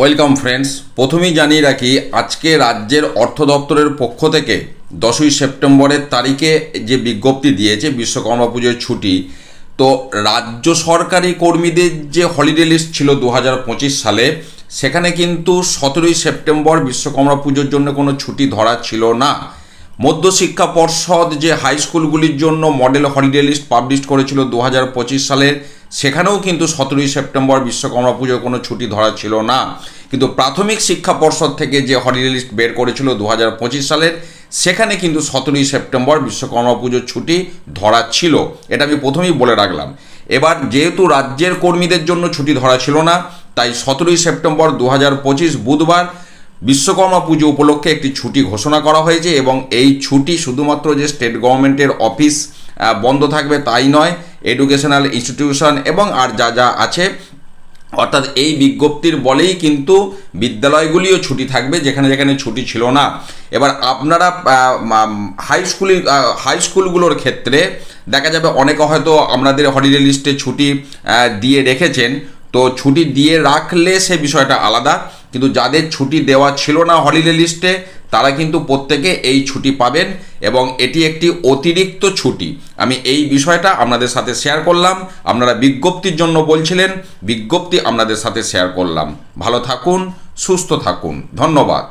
Welcome friends, প্রথমেই জানিয়ে রাখি আজকে রাজ্যের অর্থ দপ্তরের পক্ষ থেকে 10ই সেপ্টেম্বরের তারিখে যে বিজ্ঞপ্তি দিয়েছে বিশ্বকর্মা পুজোর ছুটি। তো রাজ্য সরকারি কর্মীদের যে হলিডে লিস্ট ছিল 2025 সালে, সেখানে কিন্তু 17ই সেপ্টেম্বর বিশ্বকর্মা পুজোর জন্য কোনো ছুটি ধরা ছিল না। মধ্যশিক্ষা পর্ষদ যে হাই স্কুলগুলির জন্য মডেল হলিডে লিস্ট পাবলিশ করেছিল 2025 সালের, সেখানেও কিন্তু 17ই সেপ্টেম্বর বিশ্বকর্মা পুজোর কোনো ছুটি ধরা ছিল না। কিন্তু প্রাথমিক শিক্ষা পর্ষদ থেকে যে হলিডে লিস্ট বের করেছিল 2025 সালের, সেখানে কিন্তু 17ই সেপ্টেম্বর বিশ্বকর্মা পুজোর ছুটি ধরা ছিল। এটা আমি প্রথমেই বলে রাখলাম। এবার যেহেতু রাজ্যের কর্মীদের জন্য ছুটি ধরা ছিল না, তাই 17ই সেপ্টেম্বর 2025 বুধবার বিশ্বকর্মা পুজো উপলক্ষে একটি ছুটি ঘোষণা করা হয়েছে। এবং এই ছুটি শুধুমাত্র যে স্টেট গভর্নমেন্টের অফিস বন্ধ থাকবে তাই নয়, এডুকেশনাল ইনস্টিটিউশন এবং আর যা যা আছে, অর্থাৎ এই বিজ্ঞপ্তির বলেই কিন্তু বিদ্যালয়গুলিও ছুটি থাকবে যেখানে যেখানে ছুটি ছিল না। এবার আপনারা হাই স্কুলগুলোর ক্ষেত্রে দেখা যাবে অনেকে হয়তো আপনাদের হলিডে লিস্টে ছুটি দিয়ে রেখেছেন, তো ছুটি দিয়ে রাখলে সে বিষয়টা আলাদা। কিন্তু যাদের ছুটি দেওয়া ছিল না হলিডে লিস্টে, তারা কিন্তু প্রত্যেকে এই ছুটি পাবেন এবং এটি একটি অতিরিক্ত ছুটি। আমি এই বিষয়টা আপনাদের সাথে শেয়ার করলাম। আপনারা বিজ্ঞপ্তির জন্য বলছিলেন, বিজ্ঞপ্তি আপনাদের সাথে শেয়ার করলাম। ভালো থাকুন, সুস্থ থাকুন, ধন্যবাদ।